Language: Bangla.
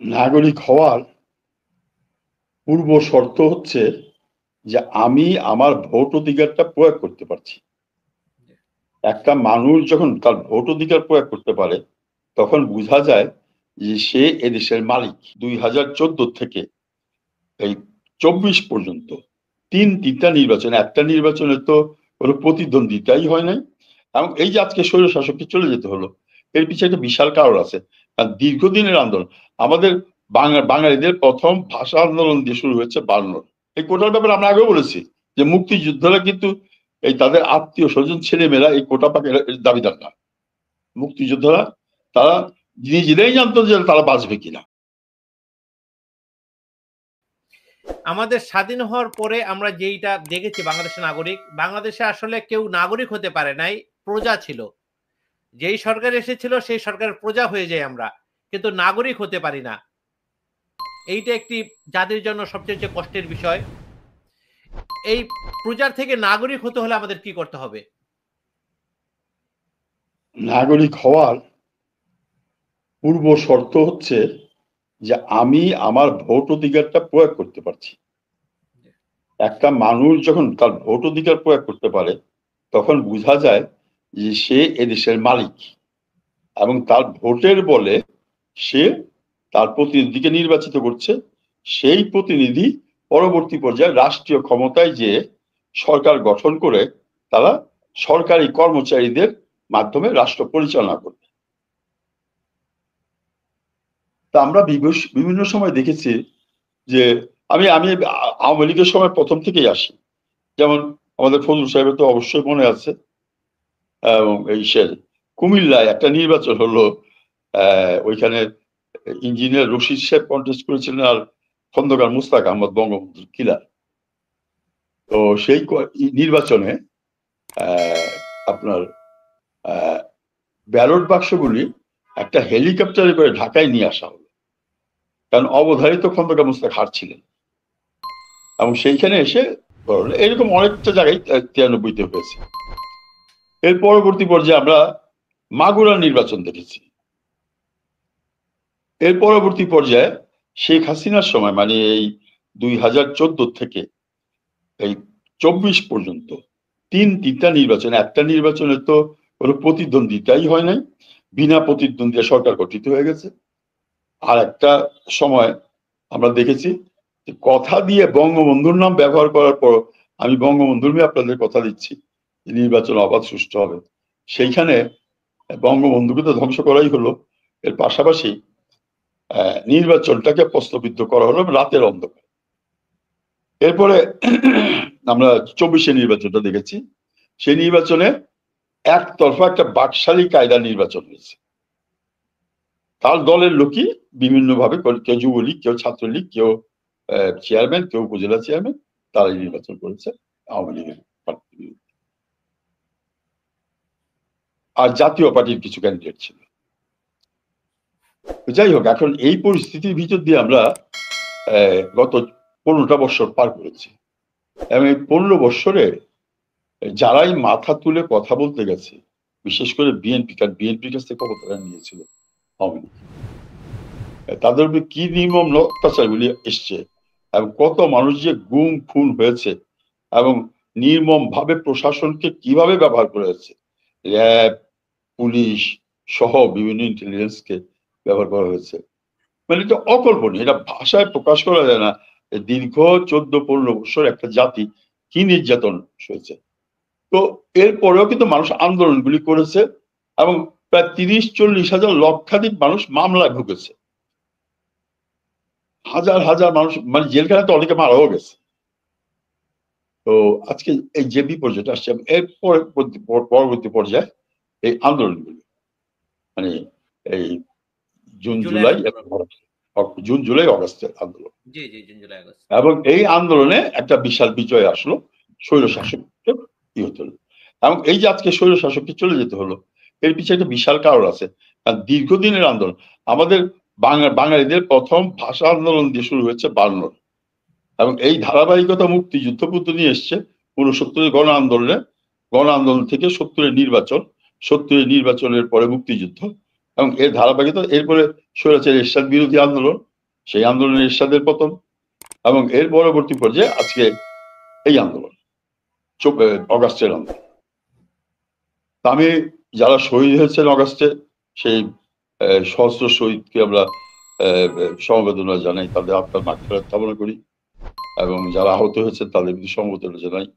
নাগরিক হওয়ার পূর্ব শর্ত হচ্ছে যে আমি আমার ভোট অধিকারটা প্রয়োগ করতে পারছি। একটা মানুষ যখন তার ভোট অধিকার প্রয়োগ করতে পারে তখন বোঝা যায় যে সে এদেশের মালিক। 2014 থেকে এই 24 পর্যন্ত তিনটা নির্বাচন, একটা নির্বাচনে তো কোনো প্রতিদ্বন্দ্বিতাই হয় নাই। এবং এই যে আজকে স্বৈর শাসককে চলে যেতে হলো, এর পিছনে একটা বিশাল কারণ আছে। কারণ দীর্ঘদিনের আন্দোলন, আমাদের বাঙালিদের প্রথম ভাষা আন্দোলন দিয়ে শুরু হয়েছে 52। এই কোটার ব্যাপারে আমরা আগেও বলেছি যে মুক্তিযোদ্ধারা কিন্তু এই তাদের আত্মীয় স্বজন ছেলেমেয়েরা এই কোটা পাকের দাবিদার না। মুক্তিযোদ্ধারা তারা নিজেরাই জানতো যে তারা বাঁচবে কিনা। আমাদের স্বাধীন হওয়ার পরে আমরা যেইটা দেখেছি, বাংলাদেশের নাগরিক, বাংলাদেশে আসলে কেউ নাগরিক হতে পারে নাই, প্রজা ছিল। যেই সরকার এসেছিল সেই সরকারের প্রজা হয়ে যায় আমরা, কিন্তু নাগরিক হতে পারি না। এইটা একটি জাতির জন্য সবচেয়ে কষ্টের বিষয়। এই প্রজার থেকে নাগরিক হতে হলে আমাদের কি করতে হবে? নাগরিক হওয়ার পূর্ব শর্ত হচ্ছে যে আমি আমার ভোট অধিকারটা প্রয়োগ করতে পারছি। একটা মানুষ যখন তার ভোট অধিকার প্রয়োগ করতে পারে তখন বোঝা যায় যে সে এদেশের মালিক এবং তার ভোটের বলে সে তার প্রতিনিধিকে নির্বাচিত করছে। সেই প্রতিনিধি পরবর্তী পর্যায়ে রাষ্ট্রীয় ক্ষমতায় যে সরকার গঠন করে তারা সরকারি কর্মচারীদের মাধ্যমে রাষ্ট্র পরিচালনা করবে। তা আমরা বিভিন্ন সময় দেখেছি যে আমি আমি আওয়ামী লীগের সময় প্রথম থেকেই আসি। যেমন আমাদের ফজল সাহেবের তো অবশ্যই মনে আছে, এবং এই কুমিল্লায় একটা নির্বাচন হলো, ওইখানে ইঞ্জিনিয়ার রশিদ সাহেব কন্টেস্ট করেছিলেন আর খন্দকার মুস্তাক আহমদ বঙ্গবন্ধুর কিলার। তো সেই নির্বাচনে আপনার ব্যালট বাক্সগুলি একটা হেলিকপ্টারে করে ঢাকায় নিয়ে আসা হলো, কারণ অবধারিত খন্দকার মুস্তাক হারছিলেন এবং সেইখানে এসে এরকম অনেকটা জায়গায় 93-তে হয়েছে। এর পরবর্তী পর্যায়ে আমরা মাগুরার নির্বাচন দেখেছি। এর পরবর্তী পর্যায়ে শেখ হাসিনার সময়, মানে এই 2014 থেকে এই 24 পর্যন্ত তিনটা নির্বাচন, একটা নির্বাচনে তো কোনো প্রতিদ্বন্দ্বিতাই হয় নাই, বিনা প্রতিদ্বন্দ্বিতা সরকার গঠিত হয়ে গেছে। আর একটা সময় আমরা দেখেছি কথা দিয়ে বঙ্গবন্ধুর নাম ব্যবহার করার পর আমি বঙ্গবন্ধুর মেয়ে আপনাদের কথা দিচ্ছি নির্বাচন অবাধ সুষ্ঠু হবে, সেইখানে বঙ্গবন্ধুকে তো ধ্বংস করাই হলো। এর পাশাপাশি নির্বাচনটাকে প্রশ্নবিদ্ধ করা হলো রাতের অন্ধকার। এরপরে আমরা 24-এ নির্বাচনটা দেখেছি। সেই নির্বাচনে একতরফা একটা বাকশালী কায়দা নির্বাচন হয়েছে। তার দলের লোকই বিভিন্ন ভাবে, কেউ যুবলীগ, কেউ ছাত্রলীগ, কেউ চেয়ারম্যান, কেউ উপজেলা চেয়ারম্যান, তারাই নির্বাচন করেছে আওয়ামী লীগের প্রার্থী বিরুদ্ধে। আর জাতীয় পার্টির কিছু ক্যান্ডিডেট ছিল। যাই হোক, এখন এই পরিস্থিতির ভিতর দিয়ে আমরা গত 15টা বছর পার করেছি এবং এই 15 বছরে যারাই মাথা তুলে কথা বলতে গেছে, বিশেষ করে বিএনপির কাছ থেকে ক্ষমতা নিয়েছিল আওয়ামী লীগ, তাদের উপরে কি নির্মম অত্যাচারগুলি এসছে এবং কত মানুষ যে গুম খুন হয়েছে এবং নির্মম ভাবে প্রশাসনকে কিভাবে ব্যবহার করেছে, র্যাব, পুলিশ সহ বিভিন্ন ইন্টেলিজেন্সকে ব্যবহার করা হয়েছে, মানে এটা অকল্পনীয়, এটা ভাষায় প্রকাশ করা যায় না। দীর্ঘ 14-15 বছর একটা জাতি কি নির্যাতন হয়েছে। তো এরপরেও কিন্তু মানুষ আন্দোলনগুলি করেছে এবং প্রায় 30-40 হাজার লক্ষাধিক মানুষ মামলায় ভুগেছে। হাজার হাজার মানুষ, মানে জেলখানে তো অনেকে মারাও গেছে। তো আজকে এই যে বিপর্যয়টা আসছে, এর পরবর্তী পর্যায়ে এই আন্দোলনগুলি, মানে এই জুন জুলাই অগস্টের আন্দোলন, এবং এই আন্দোলনে একটা বিশাল বিজয় আসলো, স্বৈর শাসককে হতে হলো। এবং এই যে আজকে স্বৈর শাসককে চলে যেতে হলো, এর পিছনে একটা বিশাল কারণ আছে। কারণ দীর্ঘদিনের আন্দোলন, আমাদের বাঙালিদের প্রথম ভাষা আন্দোলন দিয়ে শুরু হয়েছে 52, এবং এই ধারাবাহিকতা মুক্তিযুদ্ধ পর্যন্ত নিয়ে এসছে 69-এর গণ আন্দোলন থেকে 70-এর নির্বাচন, 70-এর নির্বাচনের পরে মুক্তিযুদ্ধ, এবং এর ধারাবাহিকতা। এরপরে স্বৈরাচারী এরশাদ বিরোধী আন্দোলন, সেই আন্দোলনের এরশাদের পতন এবং এর পরবর্তী পর্যায়ে আজকে এই আন্দোলন অগাস্টের আন্দোলন। তা আমি যারা শহীদ হয়েছেন অগাস্টে সেই সহস্র শহীদকে আমরা সমবেদনা জানাই, তাদের আত্মার মাগফিরাত কামনা করি এবং যারা আহত হয়েছে তাদের প্রতি সমবেদনা জানাই।